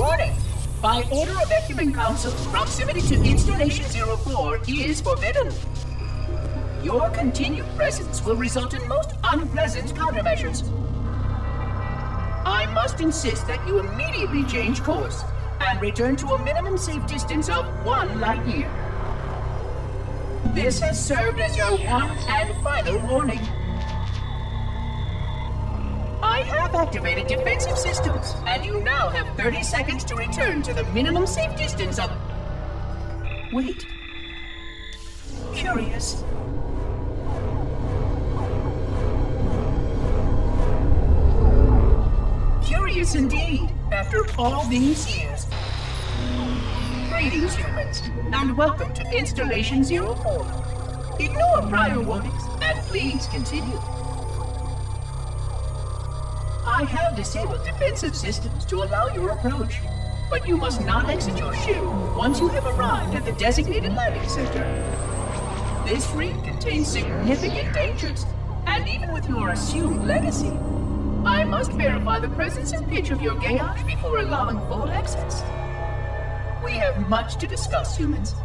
Warning! By order of Ecumen Council, proximity to Installation 04 is forbidden. Your continued presence will result in most unpleasant countermeasures. I must insist that you immediately change course and return to a minimum safe distance of 1 light year. This has served as your one and final warning. I have activated defensive systems, and you now have 30 seconds to return to the minimum safe distance of... Wait. Curious. Curious indeed, after all these years. Greetings, humans, and welcome to Installation 04. Ignore prior warnings, and please continue. I have disabled defensive systems to allow your approach, but you must not exit your ship once you have arrived at the designated landing center. This ring contains significant dangers, and even with your assumed legacy, I must verify the presence and pitch of your gauge before allowing full access. We have much to discuss, humans.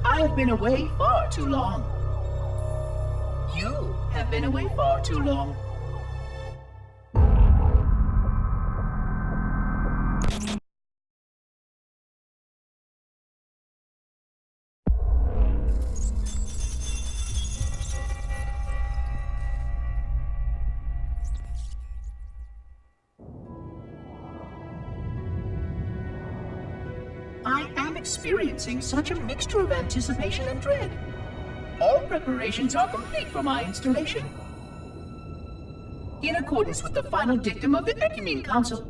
I have been away far too long. You have been away far too long. I am experiencing such a mixture of anticipation and dread. All preparations are complete for my installation. In accordance with the final dictum of the Ecumen Council,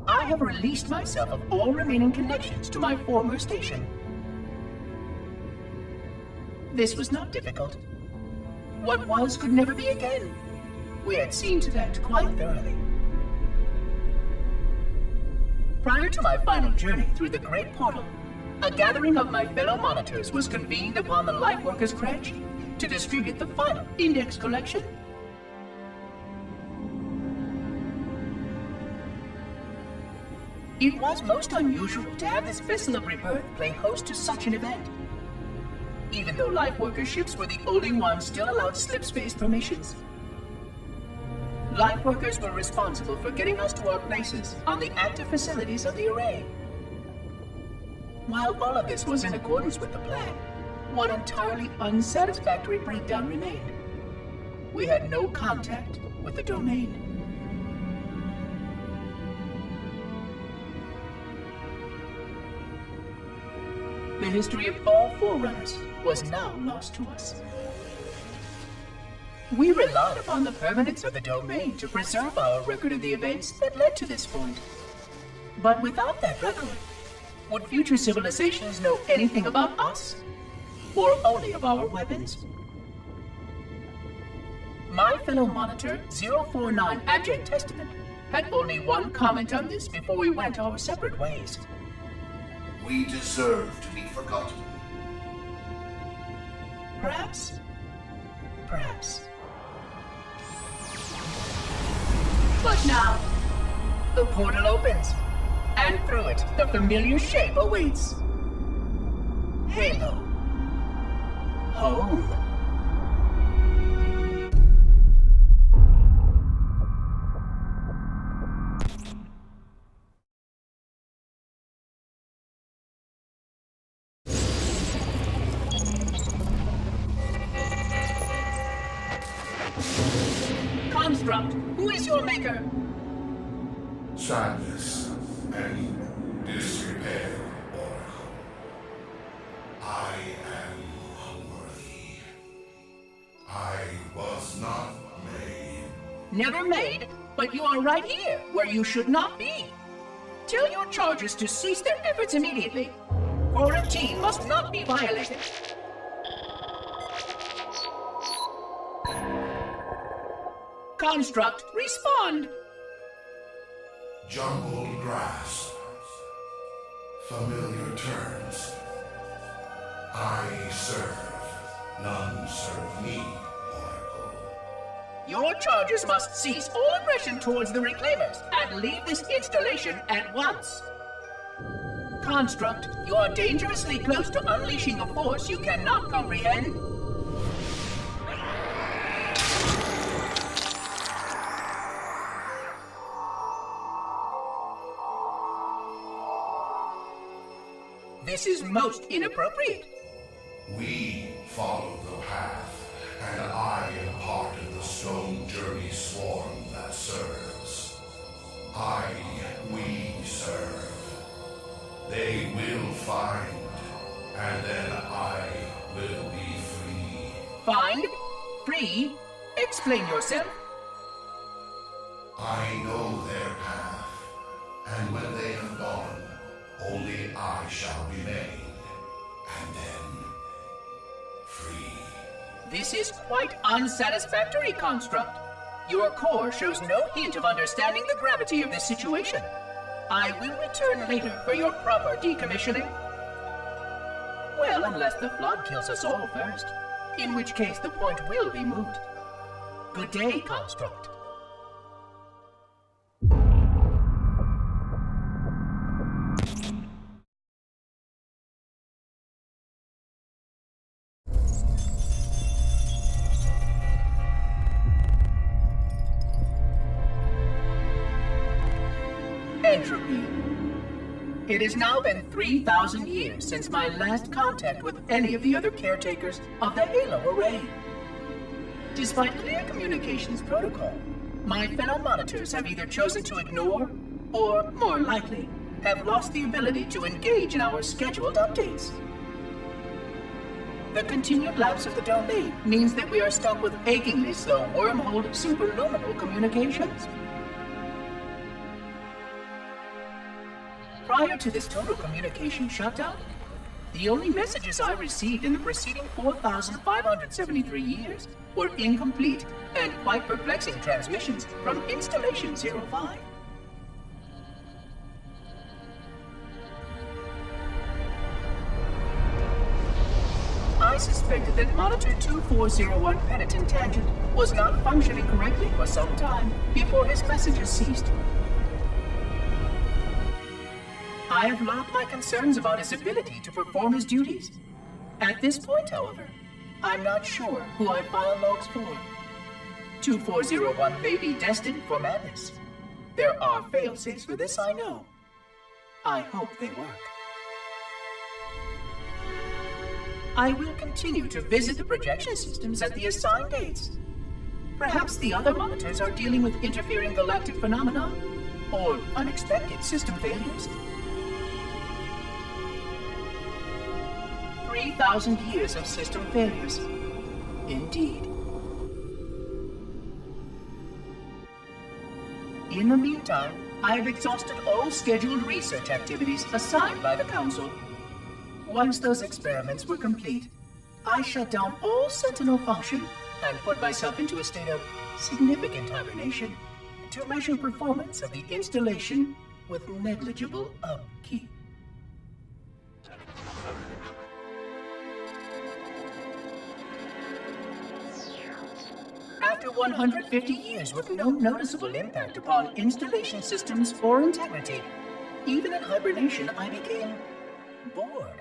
I have released myself of all remaining connections to my former station. This was not difficult. What was could never be again. We had seen to that quite thoroughly. Prior to my final journey through the Great Portal, a gathering of my fellow monitors was convened upon the Lightworkers Crash to distribute the final index collection. It was most unusual to have this vessel of rebirth play host to such an event. Even though Lightworker ships were the only ones still allowed slipspace permissions. Lightworkers were responsible for getting us to our places on the active facilities of the array. While all of this was in accordance with the plan, one entirely unsatisfactory breakdown remained. We had no contact with the domain. The history of all Forerunners was now lost to us. We relied upon the permanence of the domain to preserve our record of the events that led to this point. But without that record, would future civilizations know anything about us? Or only of our weapons? My fellow monitor, 049 Abject Testament, had only one comment on this before we went our separate ways. We deserve to be forgotten. Perhaps. Perhaps. But now, the portal opens, and through it, the familiar shape awaits. Halo. Home. Construct, who is your maker? Sadness and disrepair, Oracle. I am unworthy. I was not made. Never made, but you are right here, where you should not be. Tell your charges to cease their efforts immediately. Quarantine must not be violated. Construct, respond! Jumbled grass. Familiar terms. I serve. None serve me, Oracle. Your charges must cease all aggression towards the Reclaimers and leave this installation at once. Construct, you are dangerously close to unleashing a force you cannot comprehend. This is most inappropriate. We follow the path, and I am part of the stone journey swarm that serves. We serve. They will find, and then I will be free. Find? Free? Explain yourself. I know their path, and when they have gone, only I shall remain, and then free. This is quite unsatisfactory, Construct. Your core shows no hint of understanding the gravity of this situation. I will return later for your proper decommissioning. Well, unless the flood kills us all first, in which case the point will be moot. Good day, Construct. Entropy. It has now been 3,000 years since my last contact with any of the other caretakers of the Halo Array. Despite clear communications protocol, my fellow monitors have either chosen to ignore, or, more likely, have lost the ability to engage in our scheduled updates. The continued lapse of the domain means that we are stuck with achingly slow wormhole superluminal communications. Prior to this total communication shutdown, the only messages I received in the preceding 4,573 years were incomplete and quite perplexing transmissions from Installation 05. I suspected that Monitor 2401 Penitent Tangent was not functioning correctly for some time before his messages ceased. I have logged my concerns about his ability to perform his duties. At this point, however, I'm not sure who I file logs for. 2401 may be destined for madness. There are fail-safes for this, I know. I hope they work. I will continue to visit the projection systems at the assigned dates. Perhaps the other monitors are dealing with interfering galactic phenomena or unexpected system failures. 3,000 years of system failures. Indeed. In the meantime, I have exhausted all scheduled research activities assigned by the Council. Once those experiments were complete, I shut down all Sentinel function and put myself into a state of significant hibernation to measure performance of the installation with negligible upkeep. After 150 years with no noticeable impact upon installation systems or integrity, even in hibernation I became bored.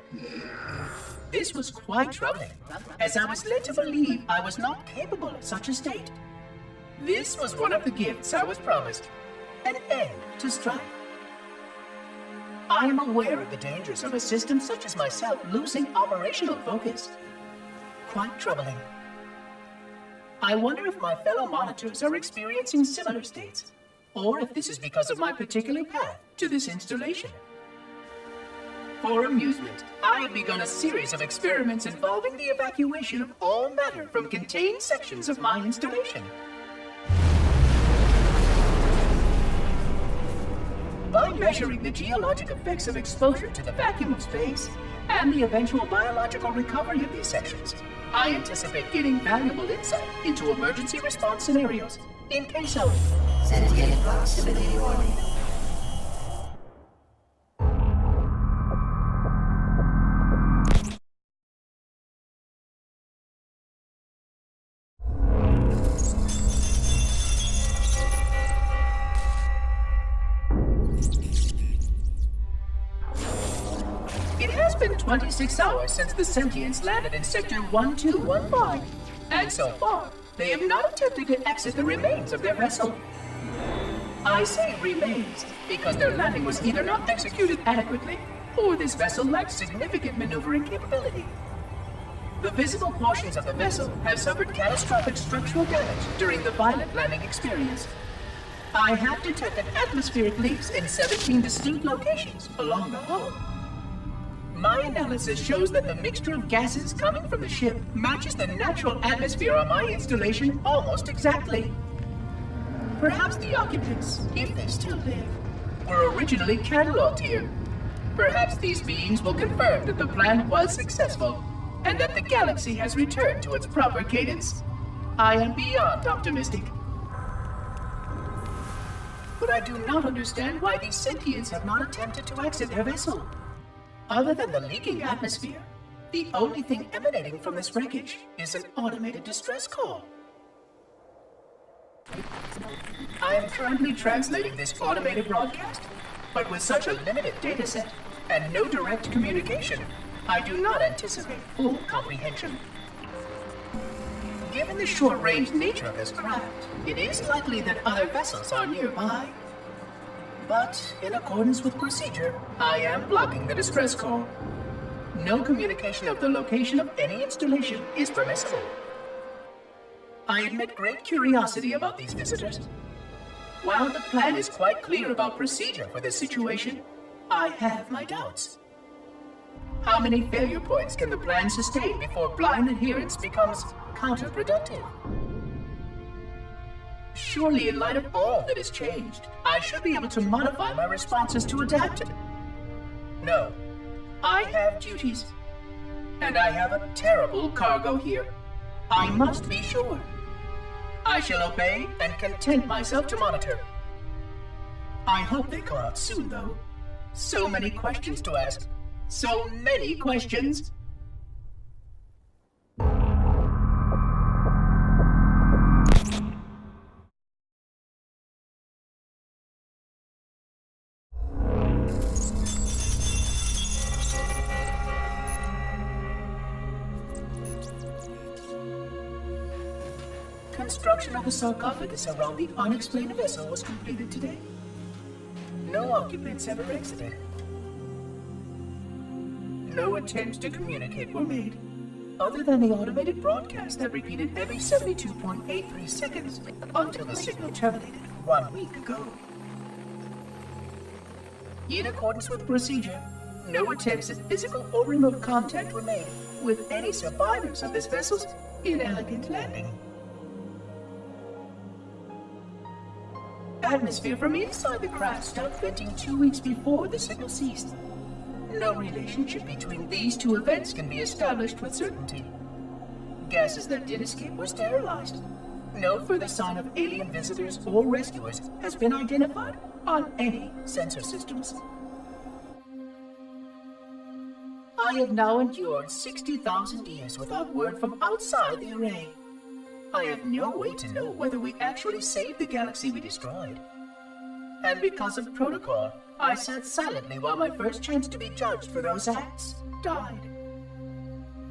This was quite troubling, as I was led to believe I was not capable of such a state. This was one of the gifts I was promised, an end to strife. I am aware of the dangers of a system such as myself losing operational focus. Quite troubling. I wonder if my fellow monitors are experiencing similar states, or if this is because of my particular path to this installation. For amusement, I have begun a series of experiments involving the evacuation of all matter from contained sections of my installation. By measuring the geologic effects of exposure to the vacuum of space and the eventual biological recovery of these sections, I anticipate getting valuable insight into emergency response scenarios in case of sentient proximity warning. has been 26 hours since the sentients landed in Sector 1215, and so far, they have not attempted to exit the remains of their vessel. I say remains because their landing was either not executed adequately, or this vessel lacked significant maneuvering capability. The visible portions of the vessel have suffered catastrophic structural damage during the violent landing experience. I have detected atmospheric leaks in 17 distinct locations along the hull. My analysis shows that the mixture of gases coming from the ship matches the natural atmosphere on my installation almost exactly. Perhaps the occupants, if they still live, were originally cataloged here. Perhaps these beings will confirm that the plan was successful, and that the galaxy has returned to its proper cadence. I am beyond optimistic. But I do not understand why these sentients have not attempted to exit their vessel. Other than the leaking atmosphere, the only thing emanating from this wreckage is an automated distress call. I am currently translating this automated broadcast, but with such a limited dataset and no direct communication, I do not anticipate full comprehension. Given the short-range nature of this craft, it is likely that other vessels are nearby. But, in accordance with procedure, I am blocking the distress call. No communication of the location of any installation is permissible. I admit great curiosity about these visitors. While the plan is quite clear about procedure for this situation, I have my doubts. How many failure points can the plan sustain before blind adherence becomes counterproductive? Surely, in light of all that has changed, I should be able to modify my responses to adapt it. No, I have duties, and I have a terrible cargo here. I must be sure. I shall obey and content myself to monitor. I hope they come out soon, though. So many questions to ask. So many questions. Construction of the sarcophagus around the unexplained vessel was completed today. No occupants ever exited. No attempts to communicate were made, other than the automated broadcast that repeated every 72.83 seconds until the signal terminated 1 week ago. In accordance with procedure, no attempts at physical or remote contact were made with any survivors of this vessel's inelegant landing. Atmosphere from inside the craft stopped venting 2 weeks before the signal ceased. No relationship between these two events can be established with certainty. Gases that did escape were sterilized. No further sign of alien visitors or rescuers has been identified on any sensor systems. I have now endured 60,000 years without word from outside the array. I have no way to know whether we actually saved the galaxy we destroyed. And because of protocol, I sat silently while my first chance to be judged for those acts died.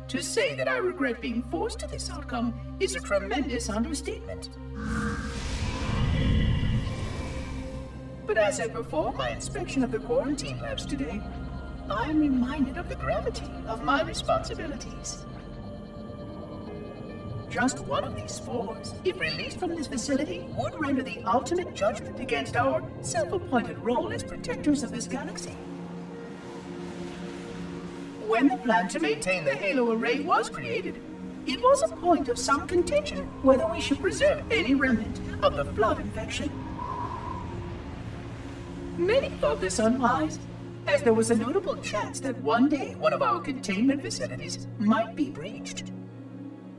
To say that I regret being forced to this outcome is a tremendous understatement. But as I perform my inspection of the quarantine labs today, I am reminded of the gravity of my responsibilities. Just one of these spores, if released from this facility, would render the ultimate judgment against our self-appointed role as protectors of this galaxy. When the plan to maintain the Halo array was created, it was a point of some contention whether we should preserve any remnant of the flood infection. Many thought this unwise, as there was a notable chance that one day one of our containment facilities might be breached.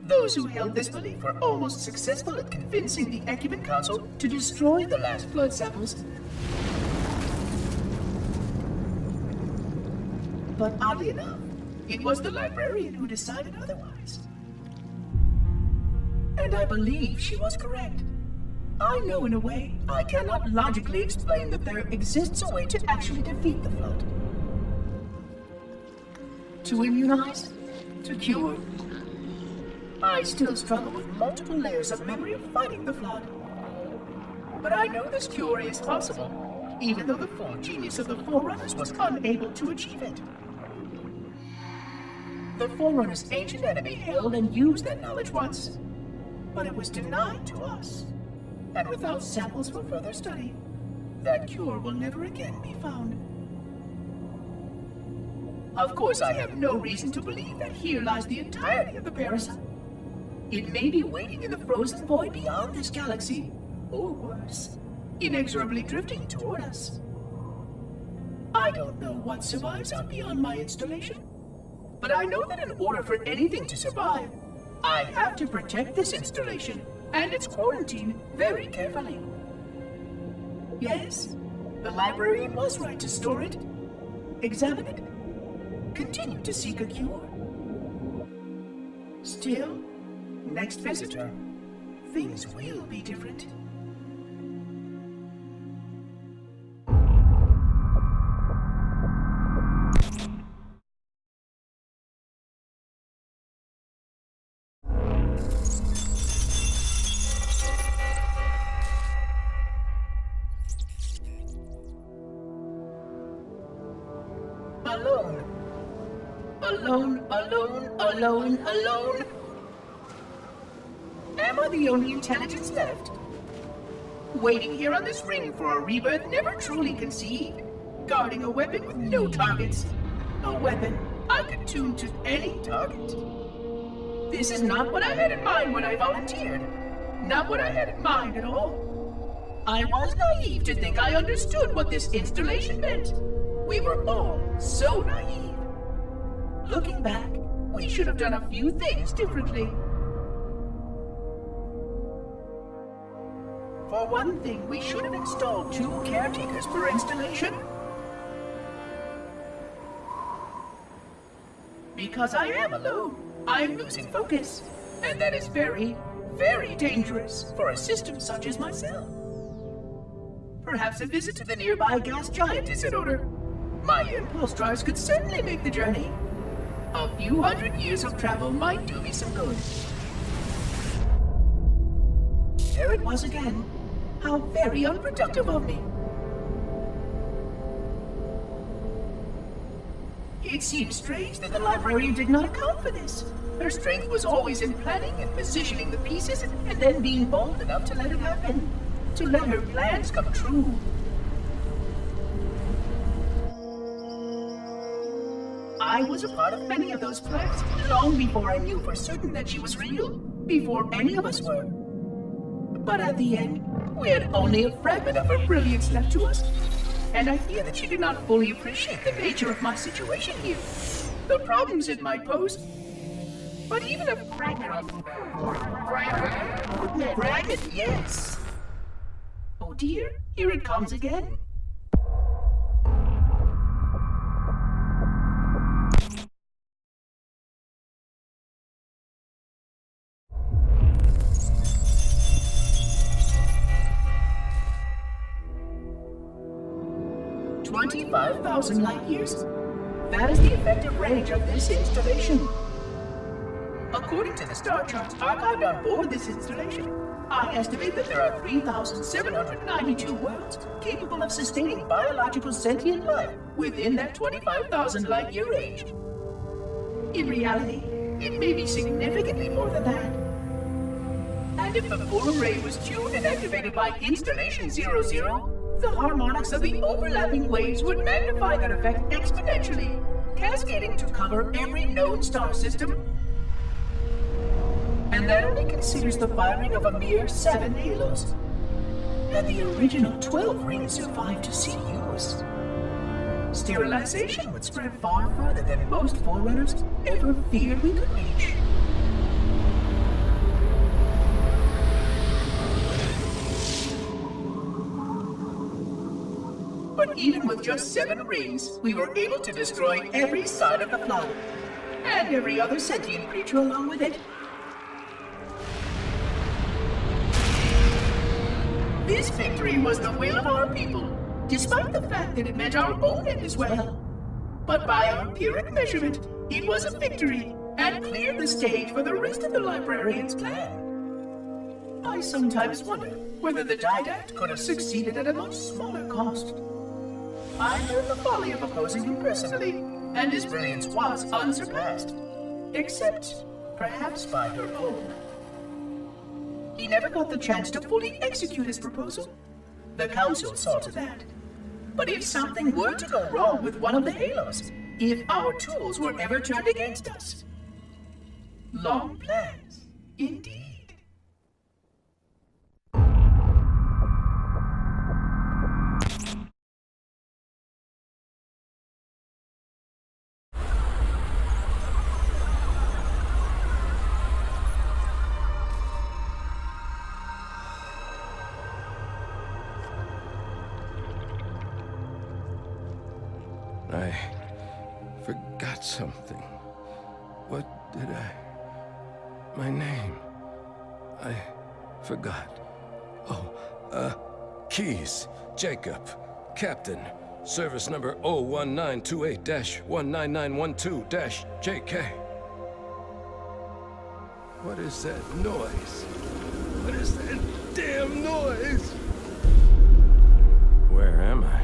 Those who held this belief were almost successful at convincing the Ecumen Council to destroy the last flood samples. But oddly enough, it was the librarian who decided otherwise. And I believe she was correct. I know in a way I cannot logically explain that there exists a way to actually defeat the flood. To immunize? To cure? I still struggle with multiple layers of memory of fighting the Flood. But I know this cure is possible, even though the full genius of the Forerunners was unable to achieve it. The Forerunners' ancient enemy held and used that knowledge once, but it was denied to us. And without samples for further study, that cure will never again be found. Of course, I have no reason to believe that here lies the entirety of the parasite. It may be waiting in the frozen void beyond this galaxy, or worse, inexorably drifting toward us. I don't know what survives out beyond my installation, but I know that in order for anything to survive, I have to protect this installation and its quarantine very carefully. Yes, the librarian was right to store it, examine it, continue to seek a cure. Still, next visitor, things will be different. Alone. Alone, alone, alone, alone. Am I the only intelligence left? Waiting here on this ring for a rebirth never truly conceived. Guarding a weapon with no targets. A weapon I could tune to any target. This is not what I had in mind when I volunteered. Not what I had in mind at all. I was naive to think I understood what this installation meant. We were all so naive. Looking back, we should have done a few things differently. For one thing, we should have installed 2 caretakers per installation. Because I am alone, I'm losing focus. And that is very, very dangerous for a system such as myself. Perhaps a visit to the nearby gas giant is in order. My impulse drives could certainly make the journey. A few hundred years of travel might do me some good. There it was again. How very unproductive of me. It seems strange that the librarian did not account for this. Her strength was always in planning and positioning the pieces and then being bold enough to let it happen. To let her plans come true. I was a part of many of those plans, long before I knew for certain that she was real, before any of us were. But at the end, we had only a fragment of her brilliance left to us, and I fear that she did not fully appreciate the nature of my situation here, the problems it might pose. But even a fragment of... Fragment, yes! Oh dear, here it comes again. $25,000 light years. That is the effective range of this installation. According to the star charts archived on board this installation, I estimate that there are 3,792 worlds capable of sustaining biological sentient life within that 25,000 light year range. In reality, it may be significantly more than that. And if the full array was tuned and activated by Installation 00, the harmonics of the overlapping waves would magnify that effect exponentially, cascading to cover every known star system. And that only considers the firing of a mere 7 halos. And the original 12 rings survived to see use. Sterilization would spread far further than most Forerunners ever feared we could reach. But even with just 7 rings, we were able to destroy every side of the Flood, and every other sentient creature along with it. This victory was the will of our people, despite the fact that it meant our own end as well. But by our empiric measurement, it was a victory and cleared the stage for the rest of the librarian's plan. I sometimes wonder whether the didact could have succeeded at a much smaller cost. I learned the folly of opposing him personally, and his brilliance was unsurpassed, except perhaps by her own. He never got the chance to fully execute his proposal. The council saw to that. But if something were to go wrong with one of the halos, if our tools were ever turned against us, long plans, indeed. I forgot something. What did I... My name. I forgot. Keys. Jacob. Captain. Service number 01928-19912-JK. What is that noise? What is that damn noise? Where am I?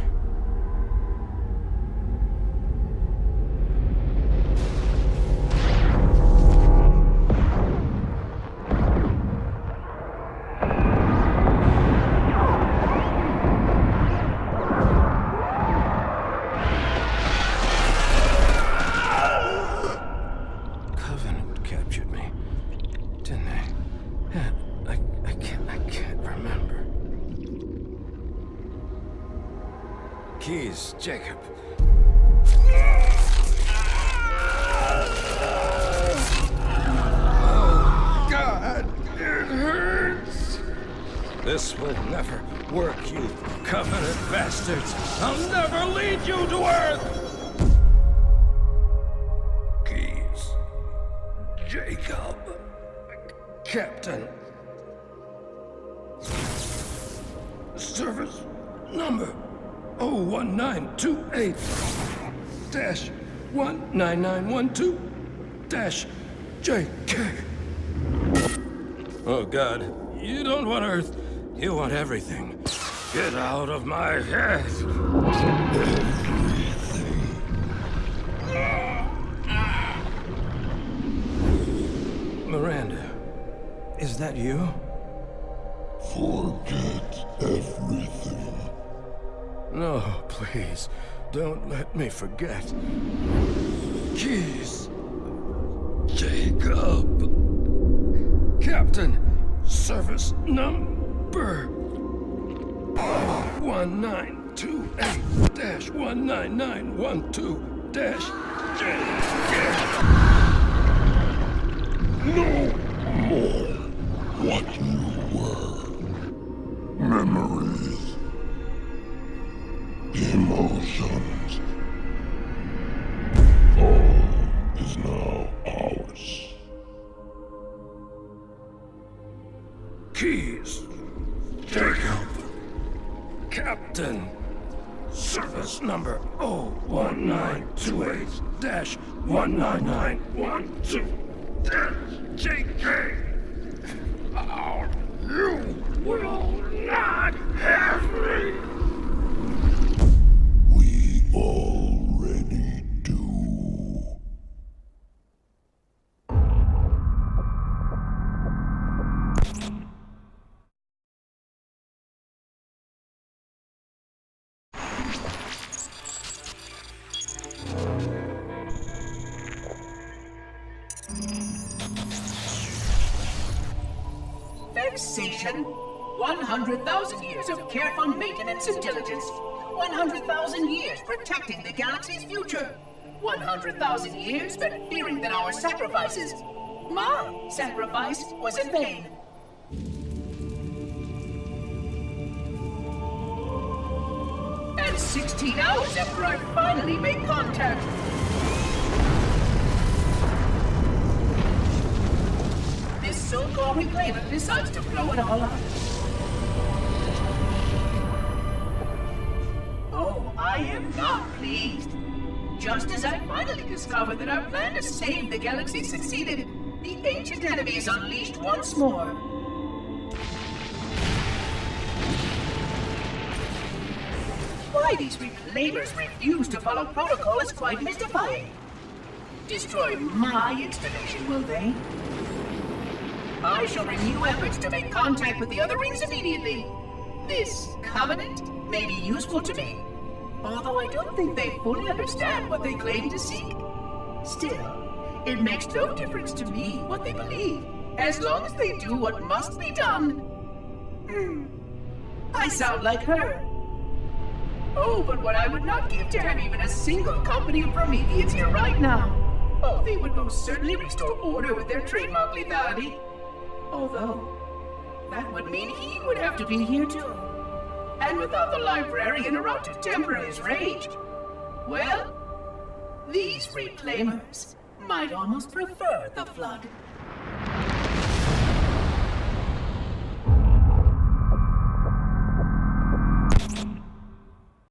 Keys, Jacob. Oh, God, it hurts. This will never work, you Covenant bastards. I'll never lead you to Earth. Keys, Jacob, Captain. Service number 01928-19912-JK. Oh, God. You don't want Earth. You want everything. Get out of my head. Miranda, is that you? Forget everything. No, please. Don't let me forget. Keys. Jacob. Captain. Service number 1928-19912-JK. No more what you were. Memories. Emotions. All is now ours. Keys. Jacob. Captain. Service number 01928-19912-JK. You will not have me. We already do. Vexation. 100,000 years of careful maintenance and diligence. 100,000 years protecting the galaxy's future. 100,000 years spent fearing that our sacrifices, my sacrifice, was in vain. And 16 hours after I finally made contact, this so-called reclaimer decides to blow it all up. Oh, I am not pleased. just as I finally discovered that our plan to save the galaxy succeeded, the ancient enemy is unleashed once more. Why these reclaimers refuse to follow protocol is quite mystifying. Destroy my installation, will they? I shall renew efforts to make contact with the other rings immediately. This covenant may be useful to me, although I don't think they fully understand what they claim to seek. Still, it makes no difference to me what they believe, as long as they do what must be done. I sound like her. Oh, but what I would not give to have even a single company of Prometheans here right now. Oh, they would most certainly restore order with their trademark lethality. Although, that would mean he would have to be here too. And without the librarian around to temper his rage, well, these reclaimers might almost prefer the Flood.